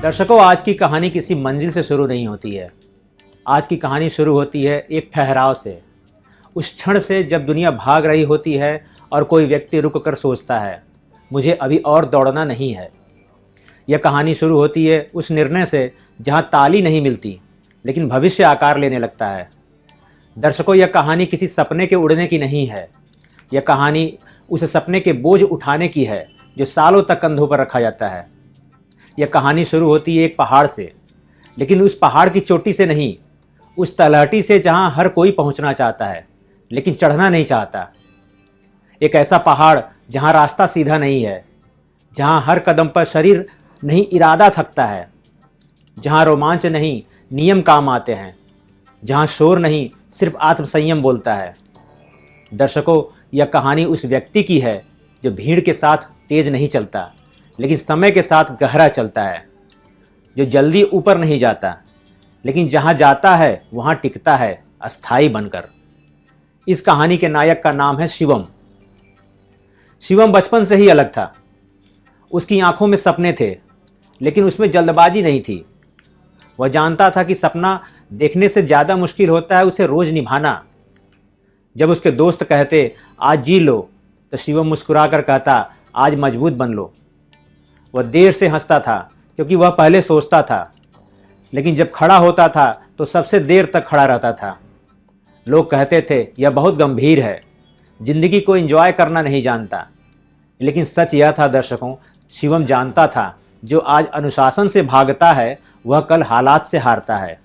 दर्शकों, आज की कहानी किसी मंजिल से शुरू नहीं होती है। आज की कहानी शुरू होती है एक ठहराव से, उस क्षण से जब दुनिया भाग रही होती है और कोई व्यक्ति रुक कर सोचता है, मुझे अभी और दौड़ना नहीं है। यह कहानी शुरू होती है उस निर्णय से जहां ताली नहीं मिलती लेकिन भविष्य आकार लेने लगता है। दर्शकों, यह कहानी किसी सपने के उड़ने की नहीं है। यह कहानी उस सपने के बोझ उठाने की है जो सालों तक कंधों पर रखा जाता है। यह कहानी शुरू होती है एक पहाड़ से, लेकिन उस पहाड़ की चोटी से नहीं, उस तलहटी से जहां हर कोई पहुंचना चाहता है लेकिन चढ़ना नहीं चाहता। एक ऐसा पहाड़ जहां रास्ता सीधा नहीं है, जहां हर कदम पर शरीर नहीं इरादा थकता है, जहां रोमांच नहीं नियम काम आते हैं, जहां शोर नहीं सिर्फ आत्मसंयम बोलता है। दर्शकों, यह कहानी उस व्यक्ति की है जो भीड़ के साथ तेज नहीं चलता लेकिन समय के साथ गहरा चलता है, जो जल्दी ऊपर नहीं जाता लेकिन जहां जाता है वहां टिकता है अस्थाई बनकर। इस कहानी के नायक का नाम है शिवम। शिवम बचपन से ही अलग था। उसकी आंखों में सपने थे लेकिन उसमें जल्दबाजी नहीं थी। वह जानता था कि सपना देखने से ज़्यादा मुश्किल होता है उसे रोज़ निभाना। जब उसके दोस्त कहते आज जी लो तो शिवम मुस्कुरा कर कहता आज मजबूत बन लो। वह देर से हंसता था क्योंकि वह पहले सोचता था, लेकिन जब खड़ा होता था तो सबसे देर तक खड़ा रहता था। लोग कहते थे यह बहुत गंभीर है, जिंदगी को एंजॉय करना नहीं जानता। लेकिन सच यह था दर्शकों, शिवम जानता था जो आज अनुशासन से भागता है वह कल हालात से हारता है।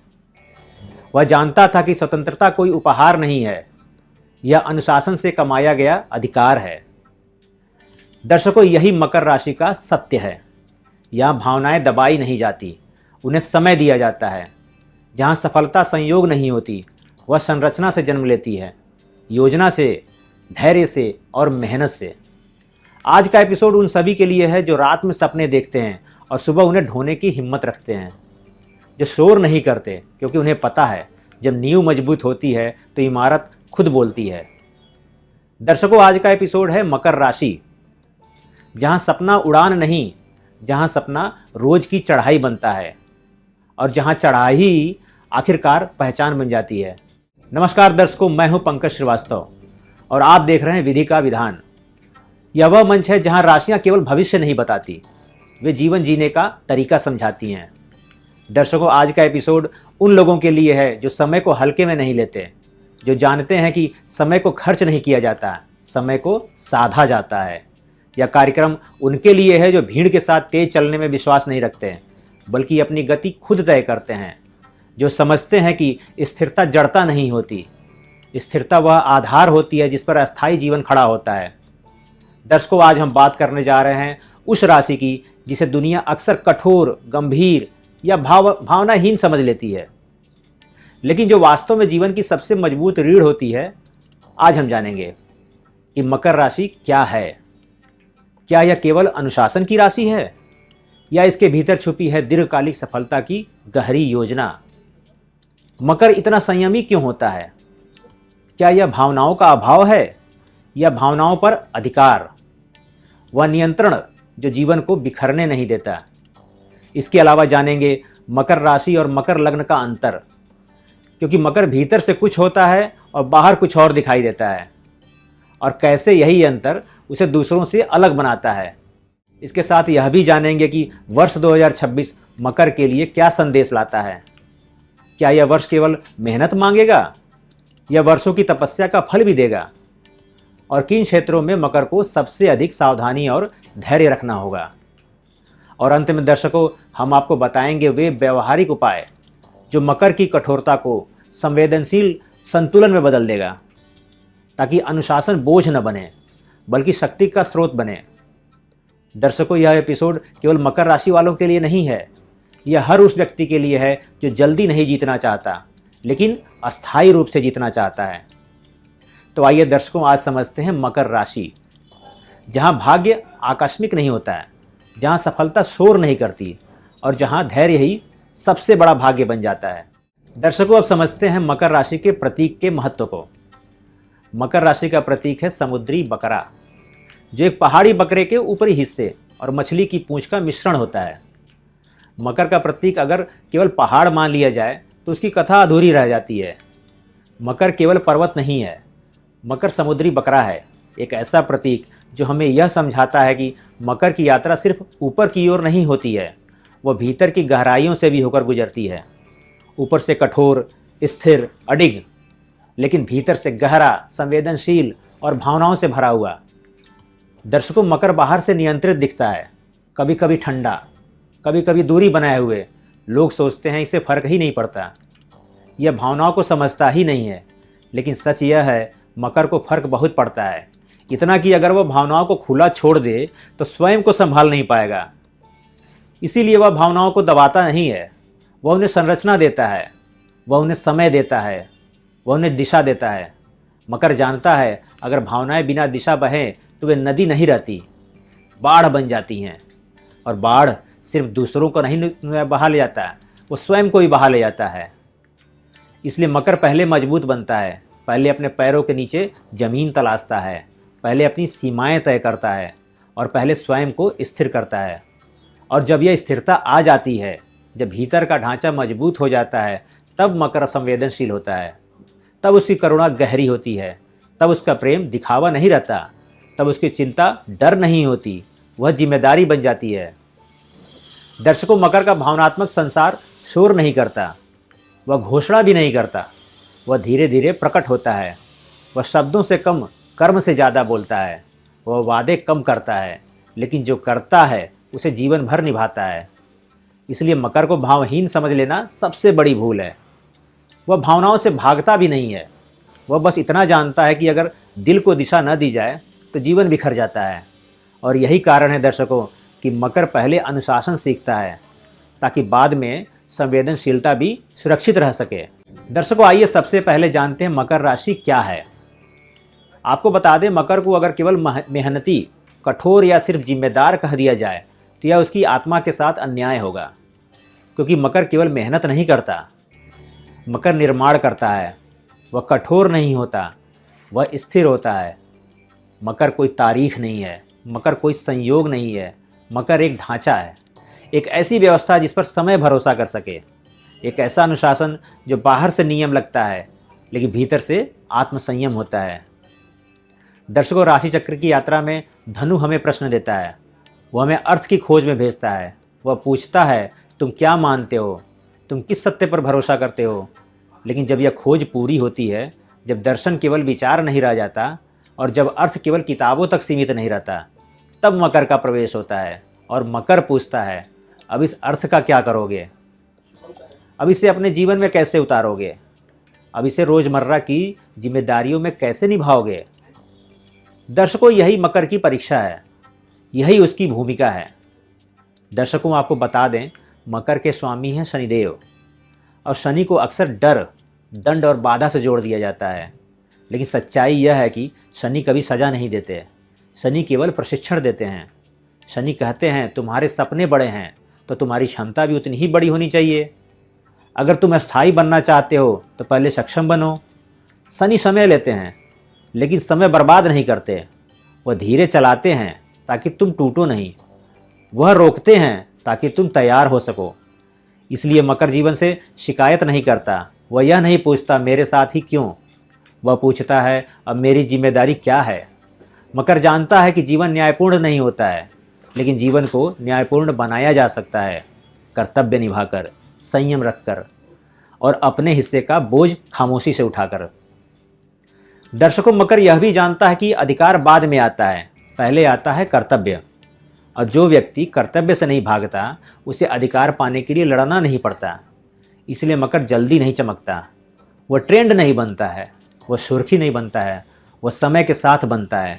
वह जानता था कि स्वतंत्रता कोई उपहार नहीं है, यह अनुशासन से कमाया गया अधिकार है। दर्शकों, यही मकर राशि का सत्य है। यहाँ भावनाएं दबाई नहीं जाती, उन्हें समय दिया जाता है। जहाँ सफलता संयोग नहीं होती, वह संरचना से जन्म लेती है, योजना से, धैर्य से और मेहनत से। आज का एपिसोड उन सभी के लिए है जो रात में सपने देखते हैं और सुबह उन्हें ढोने की हिम्मत रखते हैं, जो शोर नहीं करते क्योंकि उन्हें पता है जब नींव मजबूत होती है तो इमारत खुद बोलती है। दर्शकों, आज का एपिसोड है मकर राशि। जहाँ सपना उड़ान नहीं, जहाँ सपना रोज की चढ़ाई बनता है और जहाँ चढ़ाई आखिरकार पहचान बन जाती है। नमस्कार दर्शकों, मैं हूँ पंकज श्रीवास्तव और आप देख रहे हैं विधि का विधान। यह वह मंच है जहाँ राशियाँ केवल भविष्य नहीं बताती, वे जीवन जीने का तरीका समझाती हैं। दर्शकों, आज का एपिसोड उन लोगों के लिए है जो समय को हल्के में नहीं लेते, जो जानते हैं कि समय को खर्च नहीं किया जाता, समय को साधा जाता है। यह कार्यक्रम उनके लिए है जो भीड़ के साथ तेज चलने में विश्वास नहीं रखते हैं बल्कि अपनी गति खुद तय करते हैं, जो समझते हैं कि स्थिरता जड़ता नहीं होती, स्थिरता वह आधार होती है जिस पर अस्थायी जीवन खड़ा होता है। दर्शकों, आज हम बात करने जा रहे हैं उस राशि की जिसे दुनिया अक्सर कठोर, गंभीर या भावनाहीन समझ लेती है, लेकिन जो वास्तव में जीवन की सबसे मजबूत रीढ़ होती है। आज हम जानेंगे कि मकर राशि क्या है। क्या यह केवल अनुशासन की राशि है या इसके भीतर छुपी है दीर्घकालिक सफलता की गहरी योजना? मकर इतना संयमी क्यों होता है? क्या यह भावनाओं का अभाव है या भावनाओं पर अधिकार, वह नियंत्रण जो जीवन को बिखरने नहीं देता? इसके अलावा जानेंगे मकर राशि और मकर लग्न का अंतर, क्योंकि मकर भीतर से कुछ होता है और बाहर कुछ और दिखाई देता है, और कैसे यही अंतर उसे दूसरों से अलग बनाता है। इसके साथ यह भी जानेंगे कि वर्ष 2026 मकर के लिए क्या संदेश लाता है। क्या यह वर्ष केवल मेहनत मांगेगा या वर्षों की तपस्या का फल भी देगा, और किन क्षेत्रों में मकर को सबसे अधिक सावधानी और धैर्य रखना होगा। और अंत में दर्शकों, हम आपको बताएंगे वे व्यवहारिक उपाय जो मकर की कठोरता को संवेदनशील संतुलन में बदल देगा, ताकि अनुशासन बोझ न बने बल्कि शक्ति का स्रोत बने। दर्शकों, यह एपिसोड केवल मकर राशि वालों के लिए नहीं है, यह हर उस व्यक्ति के लिए है जो जल्दी नहीं जीतना चाहता लेकिन अस्थायी रूप से जीतना चाहता है। तो आइए दर्शकों, आज समझते हैं मकर राशि, जहां भाग्य आकस्मिक नहीं होता है, जहां सफलता शोर नहीं करती और जहां धैर्य ही सबसे बड़ा भाग्य बन जाता है। दर्शकों, अब समझते हैं मकर राशि के प्रतीक के महत्व को। मकर राशि का प्रतीक है समुद्री बकरा, जो एक पहाड़ी बकरे के ऊपरी हिस्से और मछली की पूंछ का मिश्रण होता है। मकर का प्रतीक अगर केवल पहाड़ मान लिया जाए तो उसकी कथा अधूरी रह जाती है। मकर केवल पर्वत नहीं है, मकर समुद्री बकरा है, एक ऐसा प्रतीक जो हमें यह समझाता है कि मकर की यात्रा सिर्फ ऊपर की ओर नहीं होती है, वह भीतर की गहराइयों से भी होकर गुजरती है। ऊपर से कठोर, स्थिर, अडिग, लेकिन भीतर से गहरा, संवेदनशील और भावनाओं से भरा हुआ। दर्शकों, मकर बाहर से नियंत्रित दिखता है, कभी कभी ठंडा, कभी कभी दूरी बनाए हुए। लोग सोचते हैं इसे फर्क ही नहीं पड़ता, यह भावनाओं को समझता ही नहीं है। लेकिन सच यह है, मकर को फर्क बहुत पड़ता है, इतना कि अगर वह भावनाओं को खुला छोड़ दे तो स्वयं को संभाल नहीं पाएगा। इसीलिए वह भावनाओं को दबाता नहीं है, वह उन्हें संरचना देता है, वह उन्हें समय देता है, वह उन्हें दिशा देता है। मकर जानता है अगर भावनाएं बिना दिशा बहें तो वे नदी नहीं रहती, बाढ़ बन जाती हैं। और बाढ़ सिर्फ दूसरों को नहीं बहा ले जाता, वो स्वयं को ही बहा ले जाता है। इसलिए मकर पहले मजबूत बनता है, पहले अपने पैरों के नीचे जमीन तलाशता है, पहले अपनी सीमाएं तय करता है और पहले स्वयं को स्थिर करता है। और जब यह स्थिरता आ जाती है, जब भीतर का ढांचा मजबूत हो जाता है, तब मकर संवेदनशील होता है, तब उसकी करुणा गहरी होती है, तब उसका प्रेम दिखावा नहीं रहता, तब उसकी चिंता डर नहीं होती, वह जिम्मेदारी बन जाती है। दर्शकों, मकर का भावनात्मक संसार शोर नहीं करता, वह घोषणा भी नहीं करता, वह धीरे धीरे प्रकट होता है। वह शब्दों से कम, कर्म से ज़्यादा बोलता है। वह वादे कम करता है, लेकिन जो करता है उसे जीवन भर निभाता है। इसलिए मकर को भावहीन समझ लेना सबसे बड़ी भूल है। वह भावनाओं से भागता भी नहीं है, वह बस इतना जानता है कि अगर दिल को दिशा न दी जाए तो जीवन बिखर जाता है। और यही कारण है दर्शकों कि मकर पहले अनुशासन सीखता है ताकि बाद में संवेदनशीलता भी सुरक्षित रह सके। दर्शकों, आइए सबसे पहले जानते हैं मकर राशि क्या है। आपको बता दें, मकर को अगर केवल मेहनती, कठोर या सिर्फ जिम्मेदार कह दिया जाए तो यह उसकी आत्मा के साथ अन्याय होगा, क्योंकि मकर केवल मेहनत नहीं करता, मकर निर्माण करता है। वह कठोर नहीं होता, वह स्थिर होता है। मकर कोई तारीख नहीं है, मकर कोई संयोग नहीं है, मकर एक ढांचा है, एक ऐसी व्यवस्था जिस पर समय भरोसा कर सके, एक ऐसा अनुशासन जो बाहर से नियम लगता है लेकिन भीतर से आत्मसंयम होता है। दर्शकों, राशि चक्र की यात्रा में धनु हमें प्रश्न देता है, वह हमें अर्थ की खोज में भेजता है। वह पूछता है, तुम क्या मानते हो, तुम किस सत्य पर भरोसा करते हो। लेकिन जब यह खोज पूरी होती है, जब दर्शन केवल विचार नहीं रह जाता और जब अर्थ केवल किताबों तक सीमित नहीं रहता, तब मकर का प्रवेश होता है। और मकर पूछता है, अब इस अर्थ का क्या करोगे, अब इसे अपने जीवन में कैसे उतारोगे, अब इसे रोज़मर्रा की जिम्मेदारियों में कैसे निभाओगे। दर्शकों, यही मकर की परीक्षा है, यही उसकी भूमिका है। दर्शकों, आपको बता दें, मकर के स्वामी हैं शनिदेव, और शनि को अक्सर डर, दंड और बाधा से जोड़ दिया जाता है। लेकिन सच्चाई यह है कि शनि कभी सज़ा नहीं देते, शनि केवल प्रशिक्षण देते हैं। शनि कहते हैं, तुम्हारे सपने बड़े हैं तो तुम्हारी क्षमता भी उतनी ही बड़ी होनी चाहिए। अगर तुम अस्थायी बनना चाहते हो तो पहले सक्षम बनो। शनि समय लेते हैं लेकिन समय बर्बाद नहीं करते, वह धीरे चलाते हैं ताकि तुम टूटो नहीं, वह रोकते हैं ताकि तुम तैयार हो सको। इसलिए मकर जीवन से शिकायत नहीं करता, वह यह नहीं पूछता मेरे साथ ही क्यों, वह पूछता है अब मेरी जिम्मेदारी क्या है। मकर जानता है कि जीवन न्यायपूर्ण नहीं होता है, लेकिन जीवन को न्यायपूर्ण बनाया जा सकता है, कर्तव्य निभाकर, संयम रखकर और अपने हिस्से का बोझ खामोशी से उठाकर। दर्शकों, मकर यह भी जानता है कि अधिकार बाद में आता है, पहले आता है कर्तव्य। और जो व्यक्ति कर्तव्य से नहीं भागता, उसे अधिकार पाने के लिए लड़ना नहीं पड़ता। इसलिए मकर जल्दी नहीं चमकता, वह ट्रेंड नहीं बनता है, वह सुर्खी नहीं बनता है, वह समय के साथ बनता है।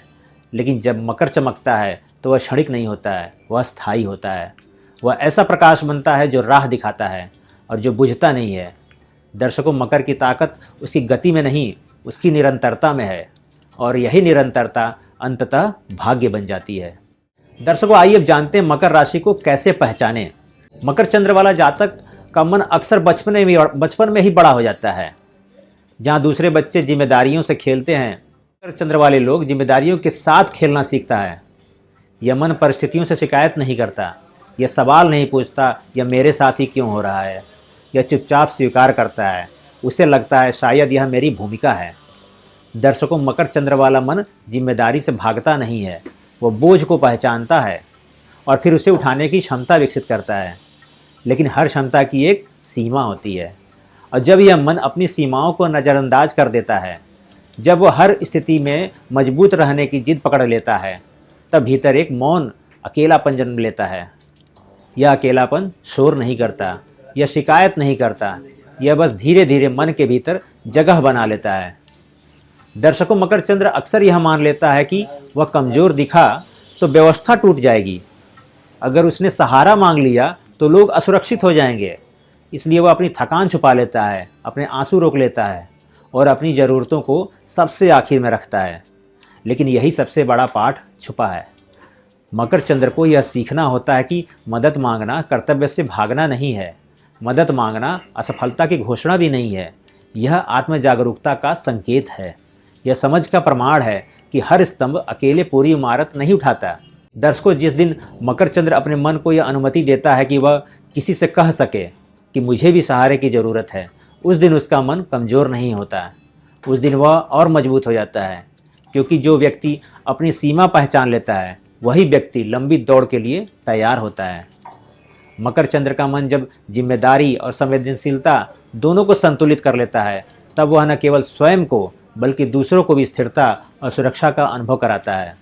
लेकिन जब मकर चमकता है तो वह क्षणिक नहीं होता है, वह स्थायी होता है। वह ऐसा प्रकाश बनता है जो राह दिखाता है और जो बुझता नहीं है। दर्शकों, मकर की ताकत उसकी गति में नहीं, उसकी निरंतरता में है, और यही निरंतरता अंततः भाग्य बन जाती है। दर्शकों, आइए अब जानते हैं मकर राशि को कैसे पहचानें। मकर चंद्र वाला जातक का मन अक्सर बचपन में ही बड़ा हो जाता है। जहाँ दूसरे बच्चे जिम्मेदारियों से खेलते हैं, मकर चंद्र वाले लोग जिम्मेदारियों के साथ खेलना सीखता है। यह मन परिस्थितियों से शिकायत नहीं करता, यह सवाल नहीं पूछता यह मेरे साथ ही क्यों हो रहा है। यह चुपचाप स्वीकार करता है। उसे लगता है शायद यह मेरी भूमिका है। दर्शकों, मकर चंद्र वाला मन जिम्मेदारी से भागता नहीं है। वह बोझ को पहचानता है और फिर उसे उठाने की क्षमता विकसित करता है। लेकिन हर क्षमता की एक सीमा होती है, और जब यह मन अपनी सीमाओं को नज़रअंदाज कर देता है, जब वह हर स्थिति में मजबूत रहने की जिद पकड़ लेता है, तब भीतर एक मौन अकेलापन जन्म लेता है। यह अकेलापन शोर नहीं करता, यह शिकायत नहीं करता, यह बस धीरे धीरे मन के भीतर जगह बना लेता है। दर्शकों, मकर चंद्र अक्सर यह मान लेता है कि वह कमज़ोर दिखा तो व्यवस्था टूट जाएगी। अगर उसने सहारा मांग लिया तो लोग असुरक्षित हो जाएंगे। इसलिए वह अपनी थकान छुपा लेता है, अपने आंसू रोक लेता है और अपनी ज़रूरतों को सबसे आखिर में रखता है। लेकिन यही सबसे बड़ा पाठ छुपा है। मकर चंद्र को यह सीखना होता है कि मदद मांगना कर्तव्य से भागना नहीं है। मदद मांगना असफलता की घोषणा भी नहीं है। यह आत्म जागरूकता का संकेत है। यह समझ का प्रमाण है कि हर स्तंभ अकेले पूरी इमारत नहीं उठाता। दर्शकों, जिस दिन मकर चंद्र अपने मन को यह अनुमति देता है कि वह किसी से कह सके कि मुझे भी सहारे की ज़रूरत है, उस दिन उसका मन कमज़ोर नहीं होता। उस दिन वह और मजबूत हो जाता है, क्योंकि जो व्यक्ति अपनी सीमा पहचान लेता है वही व्यक्ति लंबी दौड़ के लिए तैयार होता है। मकर चंद्र का मन जब जिम्मेदारी और संवेदनशीलता दोनों को संतुलित कर लेता है, तब वह न केवल स्वयं को बल्कि दूसरों को भी स्थिरता और सुरक्षा का अनुभव कराता है।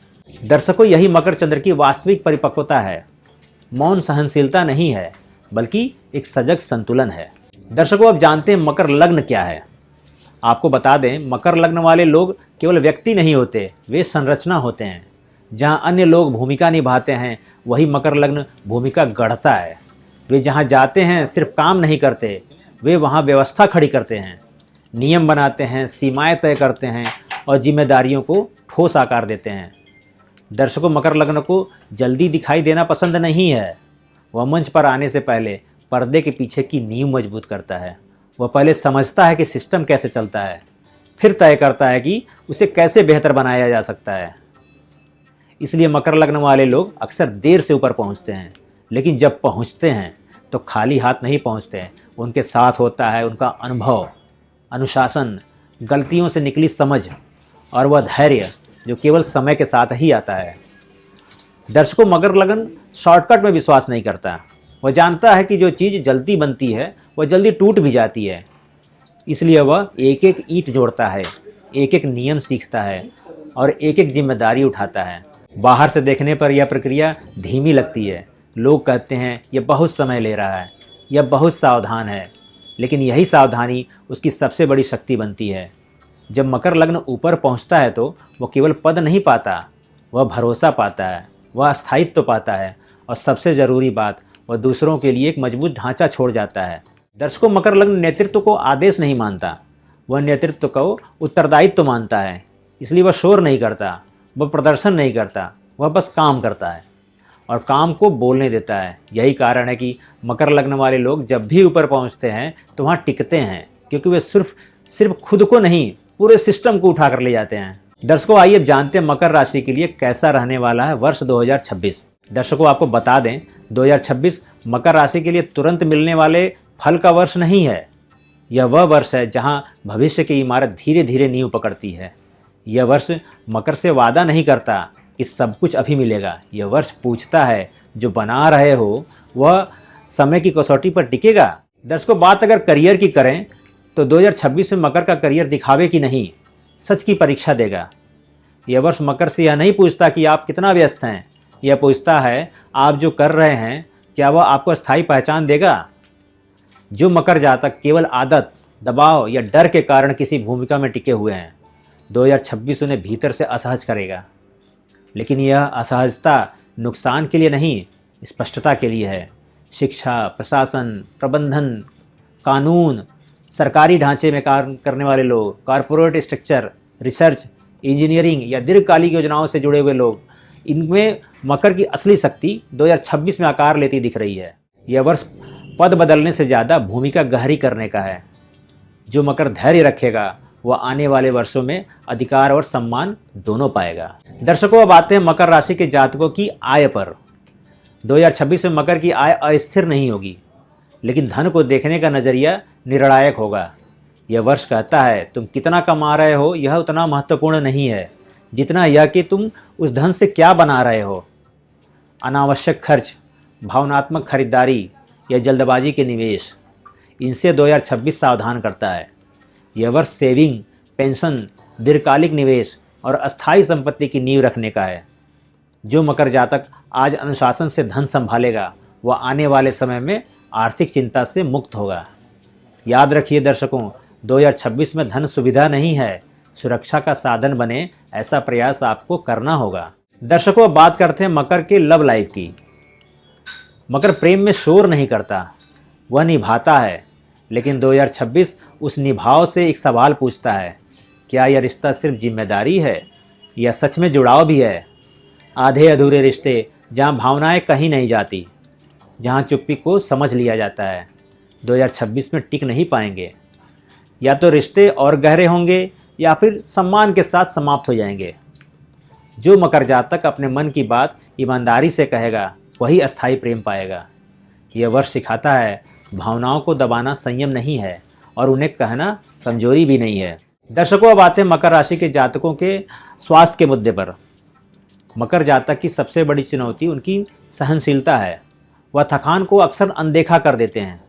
दर्शकों, यही मकर चंद्र की वास्तविक परिपक्वता है। मौन सहनशीलता नहीं है, बल्कि एक सजग संतुलन है। दर्शकों, अब जानते हैं मकर लग्न क्या है। आपको बता दें, मकर लग्न वाले लोग केवल व्यक्ति नहीं होते, वे संरचना होते हैं। जहां अन्य लोग भूमिका निभाते हैं, वही मकर लग्न भूमिका गढ़ता है। वे जहां जाते हैं सिर्फ काम नहीं करते, वे वहां व्यवस्था खड़ी करते हैं, नियम बनाते हैं, सीमाएं तय करते हैं और जिम्मेदारियों को ठोस आकार देते हैं। दर्शकों, मकर लग्न को जल्दी दिखाई देना पसंद नहीं है। वह मंच पर आने से पहले पर्दे के पीछे की नींव मजबूत करता है। वह पहले समझता है कि सिस्टम कैसे चलता है, फिर तय करता है कि उसे कैसे बेहतर बनाया जा सकता है। इसलिए मकर लग्न वाले लोग अक्सर देर से ऊपर पहुंचते हैं, लेकिन जब पहुंचते हैं तो खाली हाथ नहीं पहुंचते। उनके साथ होता है उनका अनुभव, अनुशासन, गलतियों से निकली समझ और वह धैर्य जो केवल समय के साथ ही आता है। दर्शकों, मकर लग्न शॉर्टकट में विश्वास नहीं करता। वह जानता है कि जो चीज़ जल्दी बनती है वह जल्दी टूट भी जाती है। इसलिए वह एक एक ईंट जोड़ता है, एक एक नियम सीखता है और एक एक जिम्मेदारी उठाता है। बाहर से देखने पर यह प्रक्रिया धीमी लगती है। लोग कहते हैं यह बहुत समय ले रहा है, यह बहुत सावधान है, लेकिन यही सावधानी उसकी सबसे बड़ी शक्ति बनती है। जब मकर लग्न ऊपर पहुंचता है तो वह केवल पद नहीं पाता, वह भरोसा पाता है, वह स्थायित्व पाता है और सबसे ज़रूरी बात, वह दूसरों के लिए एक मजबूत ढांचा छोड़ जाता है। दर्शकों, मकर लग्न नेतृत्व को आदेश नहीं मानता, वह नेतृत्व को उत्तरदायित्व मानता है। इसलिए वह शोर नहीं करता, वह प्रदर्शन नहीं करता, वह बस काम करता है और काम को बोलने देता है। यही कारण है कि मकर लग्न वाले लोग जब भी ऊपर पहुंचते हैं तो वहाँ टिकते हैं, क्योंकि वे सिर्फ खुद को नहीं, पूरे सिस्टम को उठा कर ले जाते हैं। दर्शकों, आइए अब जानते हैं मकर राशि के लिए कैसा रहने वाला है वर्ष 2026। दर्शकों, आपको बता दें, 2026 मकर राशि के लिए तुरंत मिलने वाले फल का वर्ष नहीं है। यह वह वर्ष है जहां भविष्य की इमारत धीरे धीरे नींव पकड़ती है। यह वर्ष मकर से वादा नहीं करता कि सब कुछ अभी मिलेगा। यह वर्ष पूछता है, जो बना रहे हो वह समय की कसौटी पर टिकेगा। दर्शकों, बात अगर करियर की करें तो 2026 में मकर का करियर दिखावे की नहीं, सच की परीक्षा देगा। यह वर्ष मकर से यह नहीं पूछता कि आप कितना व्यस्त हैं, यह पूछता है आप जो कर रहे हैं क्या वह आपको स्थायी पहचान देगा। जो मकर जातक केवल आदत, दबाव या डर के कारण किसी भूमिका में टिके हुए हैं, 2026 उन्हें भीतर से असहज करेगा। लेकिन यह असहजता नुकसान के लिए नहीं, स्पष्टता के लिए है। शिक्षा, प्रशासन, प्रबंधन, कानून, सरकारी ढांचे में कार्य करने वाले लोग, कॉरपोरेट स्ट्रक्चर, रिसर्च, इंजीनियरिंग या दीर्घकालिक योजनाओं से जुड़े हुए लोग, इनमें मकर की असली शक्ति 2026 में आकार लेती दिख रही है। यह वर्ष पद बदलने से ज़्यादा भूमिका गहरी करने का है। जो मकर धैर्य रखेगा वह आने वाले वर्षों में अधिकार और सम्मान दोनों पाएगा। दर्शकों, अब आते हैं मकर राशि के जातकों की आय पर। 2026 में मकर की आय अस्थिर नहीं होगी, लेकिन धन को देखने का नज़रिया निर्णायक होगा। यह वर्ष कहता है तुम कितना कमा रहे हो यह उतना महत्वपूर्ण नहीं है जितना यह कि तुम उस धन से क्या बना रहे हो। अनावश्यक खर्च, भावनात्मक खरीदारी या जल्दबाजी के निवेश, इनसे 2026 सावधान करता है। यह वर्ष सेविंग, पेंशन, दीर्घकालिक निवेश और अस्थायी संपत्ति की नींव रखने का है। जो मकर जातक आज अनुशासन से धन संभालेगा वह आने वाले समय में आर्थिक चिंता से मुक्त होगा। याद रखिए दर्शकों, 2026 में धन सुविधा नहीं है, सुरक्षा का साधन बने ऐसा प्रयास आपको करना होगा। दर्शकों, अब बात करते हैं मकर के लव लाइफ की। मकर प्रेम में शोर नहीं करता, वह निभाता है, लेकिन 2026 उस निभाव से एक सवाल पूछता है, क्या यह रिश्ता सिर्फ जिम्मेदारी है या सच में जुड़ाव भी है। आधे अधूरे रिश्ते जहाँ भावनाएं कहीं नहीं जाती, जहाँ चुप्पी को समझ लिया जाता है, 2026 में टिक नहीं पाएंगे। या तो रिश्ते और गहरे होंगे या फिर सम्मान के साथ समाप्त हो जाएंगे। जो मकर जातक अपने मन की बात ईमानदारी से कहेगा वही अस्थायी प्रेम पाएगा। यह वर्ष सिखाता है भावनाओं को दबाना संयम नहीं है और उन्हें कहना कमजोरी भी नहीं है। दर्शकों, अब आते हैं मकर राशि के जातकों के स्वास्थ्य के मुद्दे पर। मकर जातक की सबसे बड़ी चुनौती उनकी सहनशीलता है। वह थकान को अक्सर अनदेखा कर देते हैं।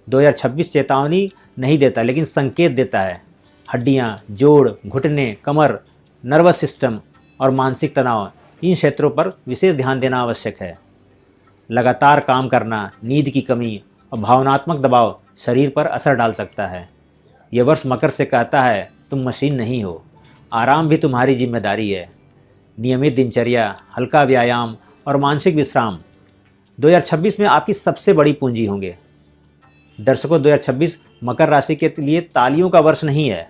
2026 चेतावनी नहीं देता लेकिन संकेत देता है। हड्डियां, जोड़, घुटने, कमर, नर्वस सिस्टम और मानसिक तनाव, इन क्षेत्रों पर विशेष ध्यान देना आवश्यक है। लगातार काम करना, नींद की कमी और भावनात्मक दबाव शरीर पर असर डाल सकता है। यह वर्ष मकर से कहता है तुम मशीन नहीं हो, आराम भी तुम्हारी जिम्मेदारी है। नियमित दिनचर्या, हल्का व्यायाम और मानसिक विश्राम 2026 में आपकी सबसे बड़ी पूंजी होंगे। दर्शकों, 2026 मकर राशि के लिए तालियों का वर्ष नहीं है,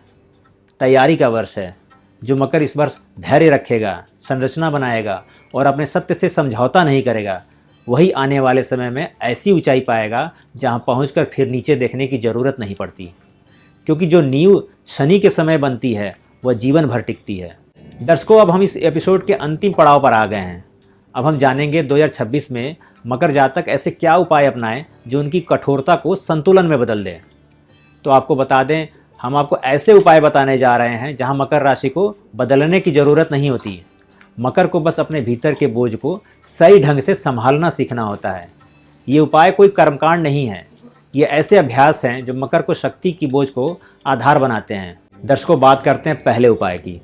तैयारी का वर्ष है। जो मकर इस वर्ष धैर्य रखेगा, संरचना बनाएगा और अपने सत्य से समझौता नहीं करेगा, वही आने वाले समय में ऐसी ऊंचाई पाएगा जहां पहुंचकर फिर नीचे देखने की ज़रूरत नहीं पड़ती। क्योंकि जो नींव शनि के समय बनती है वह जीवन भर टिकती है। दर्शकों, अब हम इस एपिसोड के अंतिम पड़ाव पर आ गए हैं। अब हम जानेंगे 2026 में मकर जातक ऐसे क्या उपाय अपनाएं जो उनकी कठोरता को संतुलन में बदल दें। तो आपको बता दें, हम आपको ऐसे उपाय बताने जा रहे हैं जहां मकर राशि को बदलने की ज़रूरत नहीं होती। मकर को बस अपने भीतर के बोझ को सही ढंग से संभालना सीखना होता है। ये उपाय कोई कर्मकांड नहीं है, ये ऐसे अभ्यास हैं जो मकर को शक्ति की बोझ को आधार बनाते हैं। दर्शकों, बात करते हैं पहले उपाय की।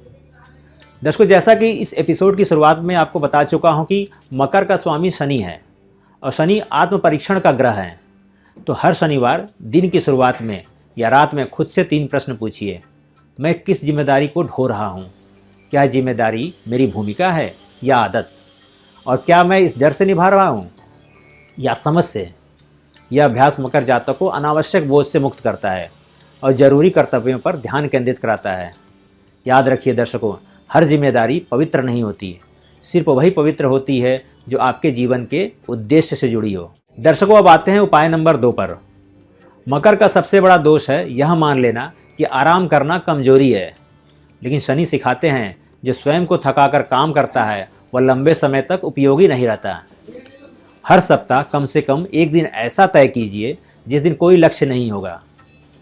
दर्शकों, जैसा कि इस एपिसोड की शुरुआत में आपको बता चुका हूं कि मकर का स्वामी शनि है और शनि आत्म परीक्षण का ग्रह है। तो हर शनिवार दिन की शुरुआत में या रात में खुद से 3 प्रश्न पूछिए। मैं किस जिम्मेदारी को ढो रहा हूँ? क्या जिम्मेदारी मेरी भूमिका है या आदत? और क्या मैं इस डर से निभा रहा हूँ या समझ से? यह अभ्यास मकर जातक को अनावश्यक बोझ से मुक्त करता है और जरूरी कर्तव्यों पर ध्यान केंद्रित कराता है। याद रखिए दर्शकों, हर जिम्मेदारी पवित्र नहीं होती, सिर्फ वही पवित्र होती है जो आपके जीवन के उद्देश्य से जुड़ी हो। दर्शकों, अब आते हैं उपाय नंबर 2 पर। मकर का सबसे बड़ा दोष है यह मान लेना कि आराम करना कमजोरी है। लेकिन शनि सिखाते हैं जो स्वयं को थकाकर काम करता है वह लंबे समय तक उपयोगी नहीं रहता। हर सप्ताह कम से कम एक दिन ऐसा तय कीजिए जिस दिन कोई लक्ष्य नहीं होगा,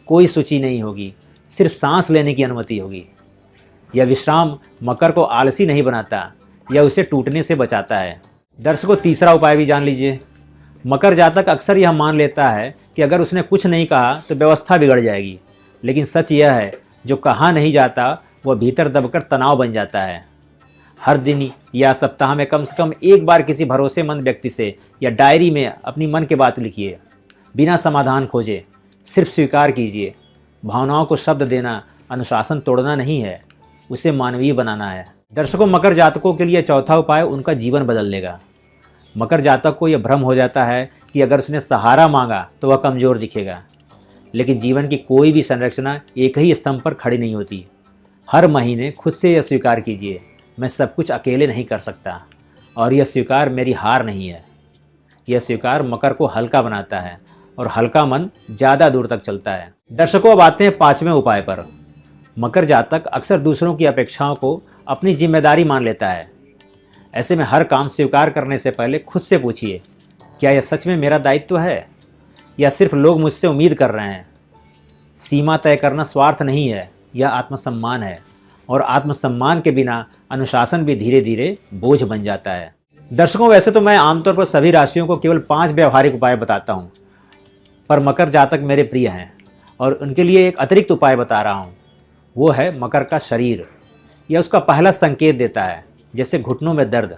कोई सूची नहीं होगी, सिर्फ सांस लेने की अनुमति होगी। यह विश्राम मकर को आलसी नहीं बनाता, यह उसे टूटने से बचाता है। दर्शकों, तीसरा उपाय भी जान लीजिए। मकर जातक अक्सर यह मान लेता है कि अगर उसने कुछ नहीं कहा तो व्यवस्था बिगड़ जाएगी। लेकिन सच यह है, जो कहा नहीं जाता वह भीतर दबकर तनाव बन जाता है। हर दिन या सप्ताह में कम से कम एक बार किसी भरोसेमंद व्यक्ति से या डायरी में अपनी मन की बात लिखिए। बिना समाधान खोजे सिर्फ स्वीकार कीजिए। भावनाओं को शब्द देना अनुशासन तोड़ना नहीं है, उसे मानवीय बनाना है। दर्शकों, मकर जातकों के लिए चौथा उपाय उनका जीवन बदल देगा। मकर जातक को यह भ्रम हो जाता है कि अगर उसने सहारा मांगा तो वह कमज़ोर दिखेगा। लेकिन जीवन की कोई भी संरचना एक ही स्तंभ पर खड़ी नहीं होती। हर महीने खुद से यह स्वीकार कीजिए, मैं सब कुछ अकेले नहीं कर सकता, और यह स्वीकार मेरी हार नहीं है। यह स्वीकार मकर को हल्का बनाता है और हल्का मन ज़्यादा दूर तक चलता है। दर्शकों, अब आते हैं 5वें उपाय पर। मकर जातक अक्सर दूसरों की अपेक्षाओं को अपनी जिम्मेदारी मान लेता है। ऐसे में हर काम स्वीकार करने से पहले खुद से पूछिए, क्या यह सच में मेरा दायित्व है या सिर्फ लोग मुझसे उम्मीद कर रहे हैं। सीमा तय करना स्वार्थ नहीं है, यह आत्मसम्मान है, और आत्मसम्मान के बिना अनुशासन भी धीरे धीरे बोझ बन जाता है। दर्शकों, वैसे तो मैं आमतौर पर सभी राशियों को केवल 5 व्यवहारिक उपाय बताता हूँ, पर मकर जातक मेरे प्रिय हैं और उनके लिए एक अतिरिक्त उपाय बता रहा हूँ। वो है मकर का शरीर। यह उसका पहला संकेत देता है, जैसे घुटनों में दर्द,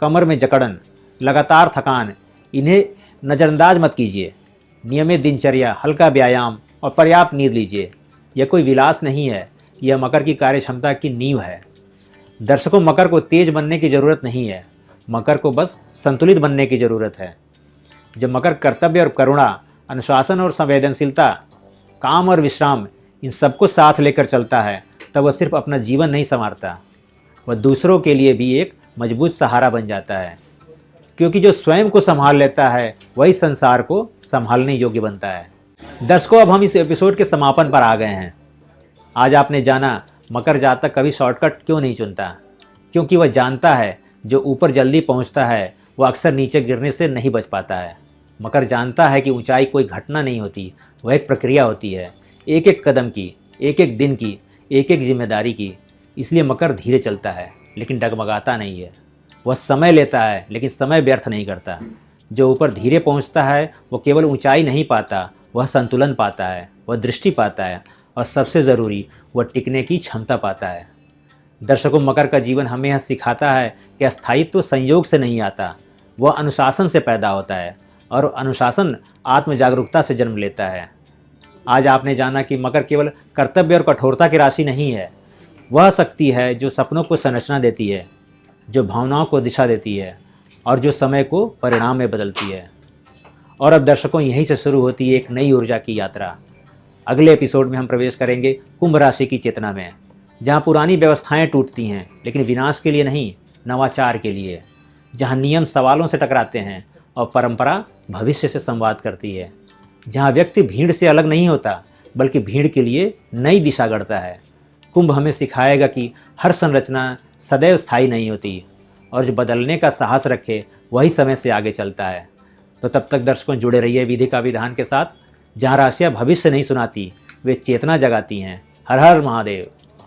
कमर में जकड़न, लगातार थकान। इन्हें नज़रअंदाज मत कीजिए। नियमित दिनचर्या, हल्का व्यायाम और पर्याप्त नींद लीजिए। यह कोई विलास नहीं है, यह मकर की कार्यक्षमता की नींव है। दर्शकों, मकर को तेज बनने की ज़रूरत नहीं है, मकर को बस संतुलित बनने की ज़रूरत है। जब मकर कर्तव्य और करुणा, अनुशासन और संवेदनशीलता, काम और विश्राम, इन सबको साथ लेकर चलता है, तब वह सिर्फ अपना जीवन नहीं संवारता, वह दूसरों के लिए भी एक मजबूत सहारा बन जाता है। क्योंकि जो स्वयं को संभाल लेता है वही संसार को संभालने योग्य बनता है। दर्शकों, अब हम इस एपिसोड के समापन पर आ गए हैं। आज आपने जाना मकर जातक कभी शॉर्टकट क्यों नहीं चुनता, क्योंकि वह जानता है जो ऊपर जल्दी पहुंचता है वह अक्सर नीचे गिरने से नहीं बच पाता है। मकर जानता है कि ऊंचाई कोई घटना नहीं होती, वह एक प्रक्रिया होती है, एक एक कदम की, एक एक दिन की, एक एक जिम्मेदारी की। इसलिए मकर धीरे चलता है लेकिन डगमगाता नहीं है। वह समय लेता है लेकिन समय व्यर्थ नहीं करता। जो ऊपर धीरे पहुंचता है वो केवल ऊंचाई नहीं पाता, वह संतुलन पाता है, वह दृष्टि पाता है, और सबसे ज़रूरी वह टिकने की क्षमता पाता है। दर्शकों, मकर का जीवन हमें यह सिखाता है कि स्थायित्व संयोग से नहीं आता, वह अनुशासन से पैदा होता है, और अनुशासन आत्म जागरूकता से जन्म लेता है। आज आपने जाना कि मकर केवल कर्तव्य और कठोरता की राशि नहीं है, वह शक्ति है जो सपनों को संरचना देती है, जो भावनाओं को दिशा देती है, और जो समय को परिणाम में बदलती है। और अब दर्शकों, यहीं से शुरू होती है एक नई ऊर्जा की यात्रा। अगले एपिसोड में हम प्रवेश करेंगे कुंभ राशि की चेतना में, जहाँ पुरानी व्यवस्थाएं टूटती हैं लेकिन विनाश के लिए नहीं, नवाचार के लिए। जहाँ नियम सवालों से टकराते हैं और परंपरा भविष्य से संवाद करती है। जहाँ व्यक्ति भीड़ से अलग नहीं होता बल्कि भीड़ के लिए नई दिशा गढ़ता है। कुंभ हमें सिखाएगा कि हर संरचना सदैव स्थायी नहीं होती, और जो बदलने का साहस रखे वही समय से आगे चलता है। तो तब तक दर्शकों, जुड़े रहिए विधि का विधान के साथ, जहाँ राशियाँ भविष्य नहीं सुनाती, वे चेतना जगाती हैं। हर हर महादेव।